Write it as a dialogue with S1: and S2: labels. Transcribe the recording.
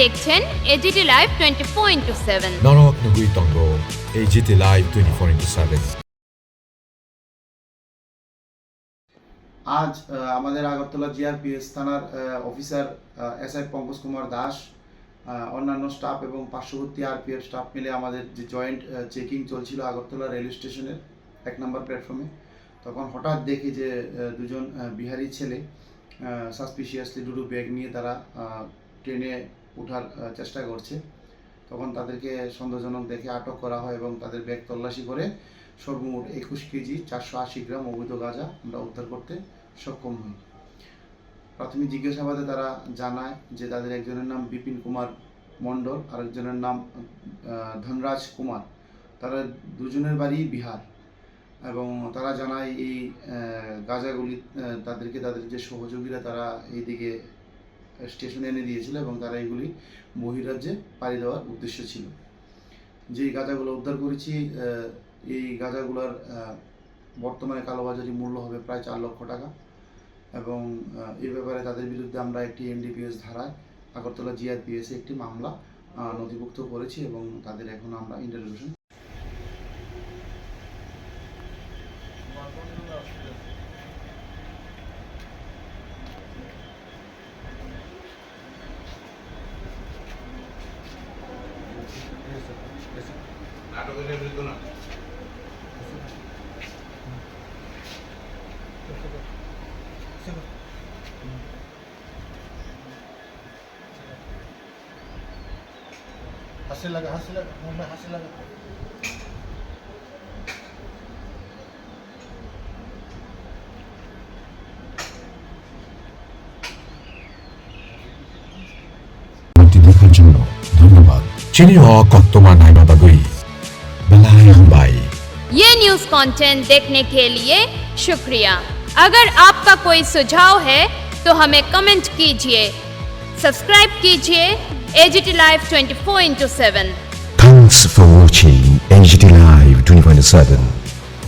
S1: দেখছেন AGT live 24/7।
S2: নরক নগুই তঙ্গ AGT live 24/7।
S3: আজ আমাদের আগরতলা জিআরপিএস থানার অফিসার এসআই পঙ্কজ কুমার দাস, অন্যান্য স্টাফ এবং পার্শ্ববর্তী আরপিএফ স্টাফ মিলে আমাদের যে জয়েন্ট চেকিং চলছিল আগরতলা রেল স্টেশনের 1 নম্বর প্ল্যাটফর্মে, তখন হঠাৎ দেখি যে দুজন বিহারি ছেলে সাসপিশিয়াসলি দুটো ব্যাগ নিয়ে তারা ট্রেনে ওঠার চেষ্টা করছে। তখন তাদেরকে সন্দেহজনক দেখে আটক করা হয় এবং তাদের ব্যাগ তল্লাশি করে সর্বমোট 21 কেজি 480 গ্রাম অবৈধ গাঁজা আমরা উদ্ধার করতে সক্ষম হই। প্রাথমিক জিজ্ঞাসাবাদে তারা জানায় যে তাদের একজনের নাম বিপিন কুমার মণ্ডল, আরেকজনের নাম ধনরাজ কুমার। তারা দুজনের বাড়ি বিহার এবং তারা জানায় এই গাঁজাগুলি তাদের যে সহযোগীরা তারা এইদিকে স্টেশনে এনে দিয়েছিল এবং তারা এগুলি বহিরাজ্যে পাড়ি দেওয়ার উদ্দেশ্য ছিল। যেই গাঁজাগুলো উদ্ধার করেছি, এই গাঁজাগুলোর বর্তমানে কালোবাজারি মূল্য হবে প্রায় 4 লক্ষ টাকা এবং এই ব্যাপারে তাদের বিরুদ্ধে আমরা একটি এনডিপিএস ধারায় আগরতলা জিআরপিএসে একটি মামলা নথিভুক্ত করেছি এবং তাদের এখন আমরা ইন্টারোগেশন
S4: हंसने लगा मुंह में हंसने लगा।
S2: দেখার জন্য ধন্যবাদ। চিনি কত্তমা নাইমা বাগুই বেলাই বাই।
S1: ये न्यूज़ कंटेंट देखने के लिए शुक्रिया। अगर आपका कोई सुझाव है तो हमें कमेंट कीजिए, सब्सक्राइब कीजिए AGT live 24/7।
S2: Thanks for watching AGT Live 24/7.